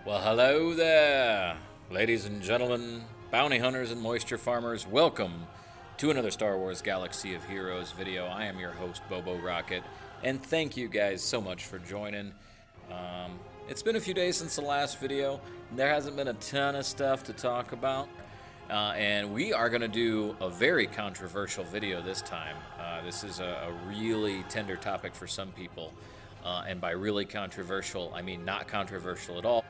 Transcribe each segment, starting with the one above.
Well, hello there, ladies and gentlemen, bounty hunters and moisture farmers. Welcome to another Star Wars Galaxy of Heroes video. I am your host, Bobo Rocket, and thank you guys so much for joining. It's been a few days since the last video. There hasn't been a ton of stuff to talk about, and we are going to do a very controversial video this time. This is a really tender topic for some people, and by really controversial, I mean not controversial at all.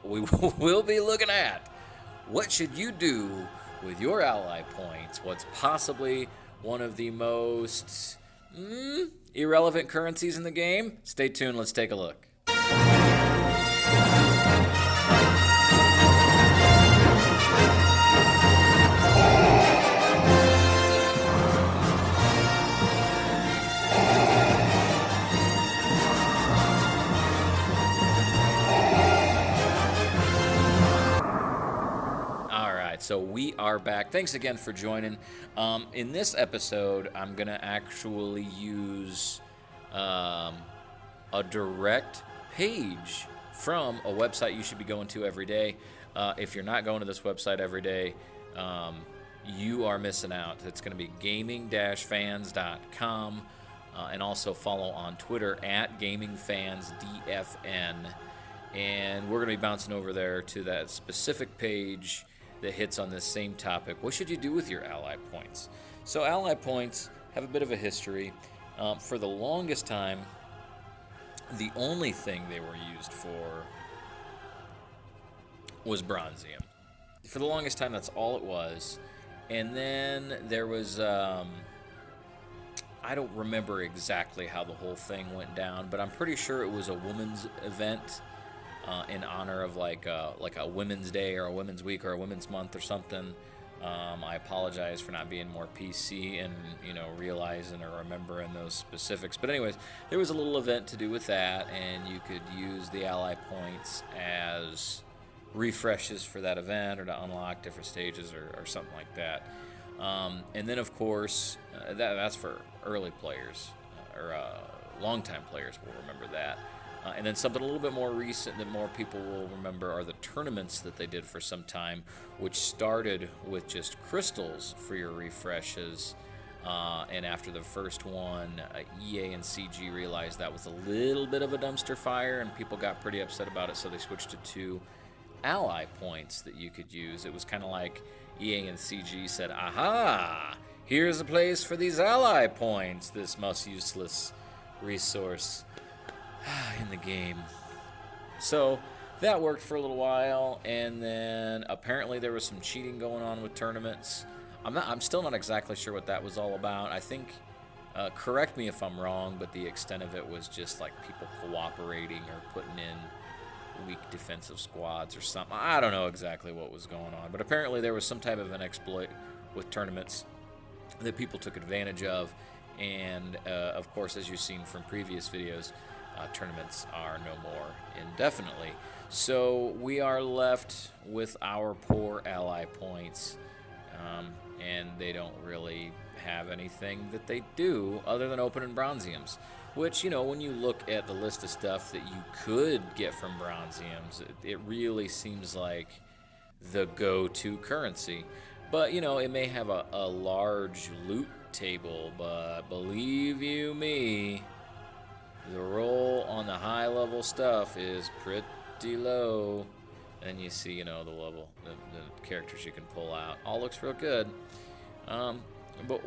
We will be looking at what should you do with your ally points. What's possibly one of the most irrelevant currencies in the game. Stay tuned. Let's take a look. So we are back. Thanks again for joining. In this episode, I'm going to actually use a direct page from a website you should be going to every day. If you're not going to this website every day, you are missing out. It's going to be gaming-fans.com, and also follow on Twitter at gamingfansdfn. And we're going to be bouncing over there to that specific page that hits on this same topic. What should you do with your ally points? So ally points have a bit of a history. For the longest time, the only thing they were used for was bronzium. For the longest time, that's all it was. And then there was, I don't remember exactly how the whole thing went down, but I'm pretty sure it was a women's event in honor of like a Women's Day or a Women's Week or a Women's Month or something. I apologize for not being more PC and realizing or remembering those specifics. But anyways, there was a little event to do with that, and you could use the ally points as refreshes for that event or to unlock different stages or something like that. And then of course that's for early players or longtime players will remember that. And then something a little bit more recent that more people will remember are the tournaments that they did for some time, which started with just crystals for your refreshes. And after the first one, EA and CG realized that was a little bit of a dumpster fire, and people got pretty upset about it, so they switched to 2 ally points that you could use. It was kind of like EA and CG said, aha, here's a place for these ally points, this most useless resource in the game. So that worked for a little while, and then apparently there was some cheating going on with tournaments. I'm still not exactly sure what that was all about. I think, correct me if I'm wrong, but the extent of it was just like people cooperating or putting in weak defensive squads or something. I don't know exactly what was going on, but apparently there was some type of an exploit with tournaments that people took advantage of, and of course, as you've seen from previous videos, tournaments are no more indefinitely. So we are left with our poor ally points, and they don't really have anything that they do other than opening bronziums, which, when you look at the list of stuff that you could get from bronziums, it really seems like the go-to currency. But, it may have a large loot table, but believe you me, the roll on the high level stuff is pretty low. And you see, the level, the characters you can pull out. All looks real good. But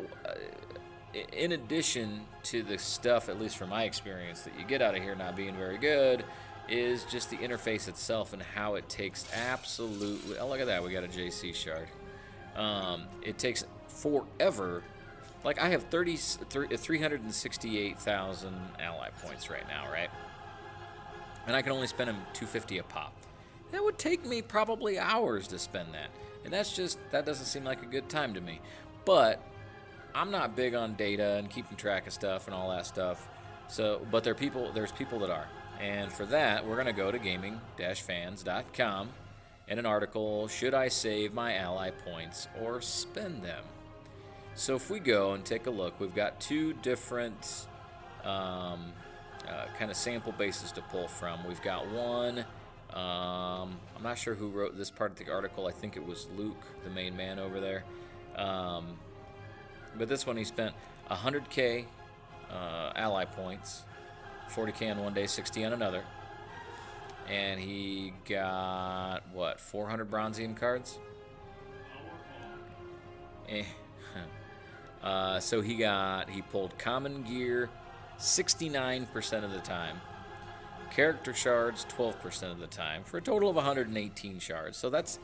in addition to the stuff, at least from my experience, that you get out of here not being very good, is just the interface itself and how it takes absolutely... Oh, look at that. We got a JC shard. It takes forever. Like, I have 368,000 ally points right now, right? And I can only spend them $250 a pop. That would take me probably hours to spend that. And that doesn't seem like a good time to me. But I'm not big on data and keeping track of stuff and all that stuff. But there's people that are. And for that, we're going to go to gaming-fans.com and an article, should I save my ally points or spend them? So if we go and take a look, we've got 2 different kind of sample bases to pull from. We've got one. I'm not sure who wrote this part of the article. I think it was Luke, the main man over there. But this one he spent 100K ally points, 40K on one day, 60 on another. And he got, what, 400 Bronzium cards? So he pulled common gear 69% of the time. Character shards 12% of the time, for a total of 118 shards. So that's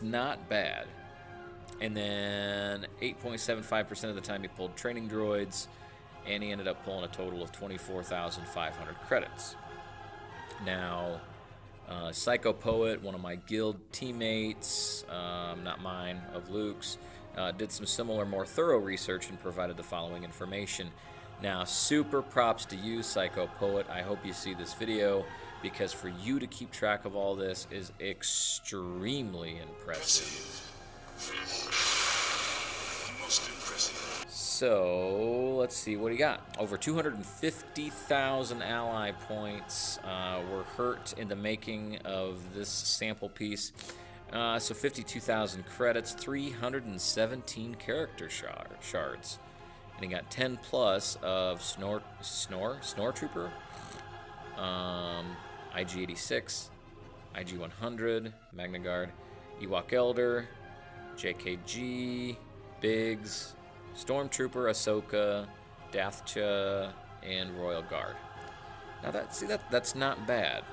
not bad. And then 8.75% of the time he pulled training droids, and he ended up pulling a total of 24,500 credits. Now, Psycho Poet, one of my guild teammates, not mine, of Luke's, did some similar, more thorough research and provided the following information. Now, super props to you, Psycho Poet. I hope you see this video, because for you to keep track of all this is extremely impressive. Most impressive. So, let's see what he got. Over 250,000 ally points were hurt in the making of this sample piece. So 52,000 credits, 317 character shards. And he got 10 plus of Snore Trooper, IG-86, IG-100, Magna Guard, Ewok Elder, JKG, Biggs, Stormtrooper, Ahsoka, Dathcha, and Royal Guard. Now that's not bad.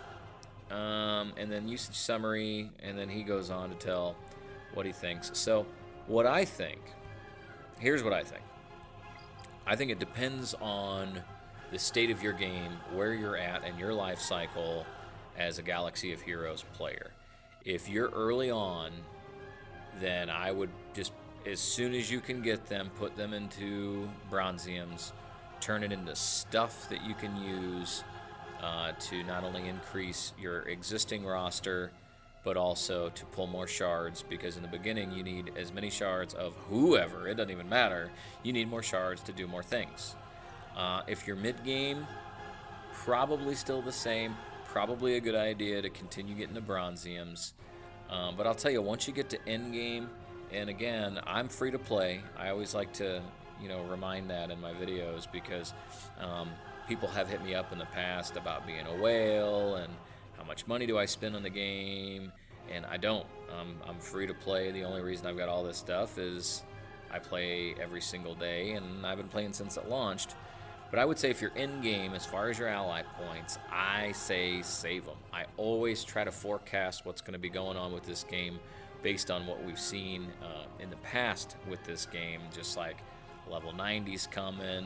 And then usage summary, and then he goes on to tell what he thinks. So what I think, here's what I think. I think it depends on the state of your game, where you're at in your life cycle as a Galaxy of Heroes player. If you're early on, then I would just, as soon as you can get them, put them into Bronziums, turn it into stuff that you can use to not only increase your existing roster, but also to pull more shards, because in the beginning you need as many shards of whoever, it doesn't even matter, you need more shards to do more things. If you're mid-game, probably still the same, probably a good idea to continue getting the Bronziums. But I'll tell you, once you get to end-game, and again, I'm free to play, I always like to, remind that in my videos, because people have hit me up in the past about being a whale and how much money do I spend on the game, and I don't. I'm free to play. The only reason I've got all this stuff is I play every single day, and I've been playing since it launched. But I would say if you're in game, as far as your ally points, I say save them. I always try to forecast what's going to be going on with this game based on what we've seen in the past with this game, just like level 90's coming,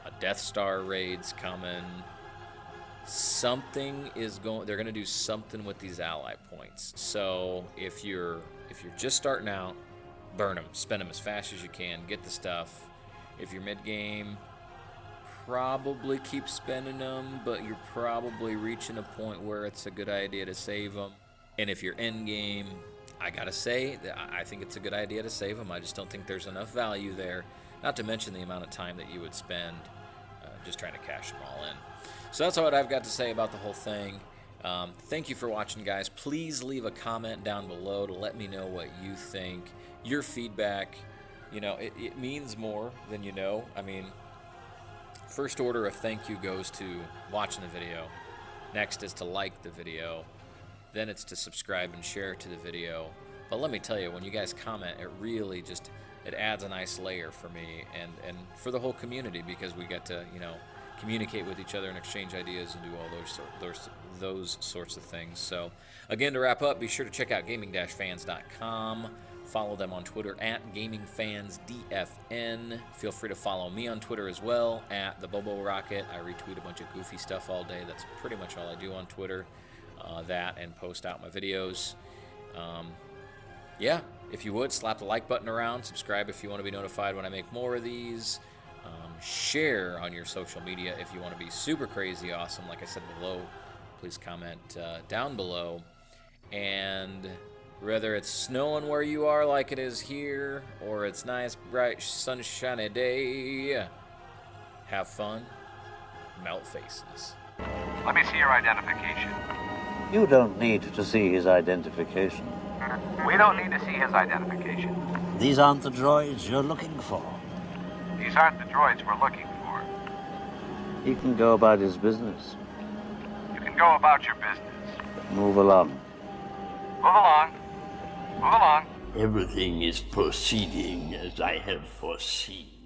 a Death Star raid's coming. Something is going, they're going to do something with these ally points. So if you're just starting out, burn them, spend them as fast as you can, get the stuff. If you're mid-game, probably keep spending them, but you're probably reaching a point where it's a good idea to save them. And if you're end-game, I gotta say that I think it's a good idea to save them. I just don't think there's enough value there, not to mention the amount of time that you would spend just trying to cash them all in. So that's what I've got to say about the whole thing. Thank you for watching, guys. Please leave a comment down below to let me know what you think. Your feedback, it means more than you know. I mean, first order of thank you goes to watching the video. Next is to like the video. Then it's to subscribe and share to the video. But let me tell you, when you guys comment, it really just, it adds a nice layer for me and for the whole community, because we get to, communicate with each other and exchange ideas and do all those sorts of things. So again, to wrap up, be sure to check out gaming-fans.com. Follow them on Twitter at GamingFansDFN. Feel free to follow me on Twitter as well at the Bobo Rocket. I retweet a bunch of goofy stuff all day. That's pretty much all I do on Twitter. That and post out my videos. Yeah, if you would, slap the like button around. Subscribe if you want to be notified when I make more of these. Share on your social media if you want to be super crazy awesome. Like I said below, please comment down below. And whether it's snowing where you are like it is here, or it's nice, bright, sunshiny day, have fun, melt faces. Let me see your identification. You don't need to see his identification. We don't need to see his identification. These aren't the droids you're looking for. These aren't the droids we're looking for. He can go about his business. You can go about your business. Move along. Move along. Move along. Everything is proceeding as I have foreseen.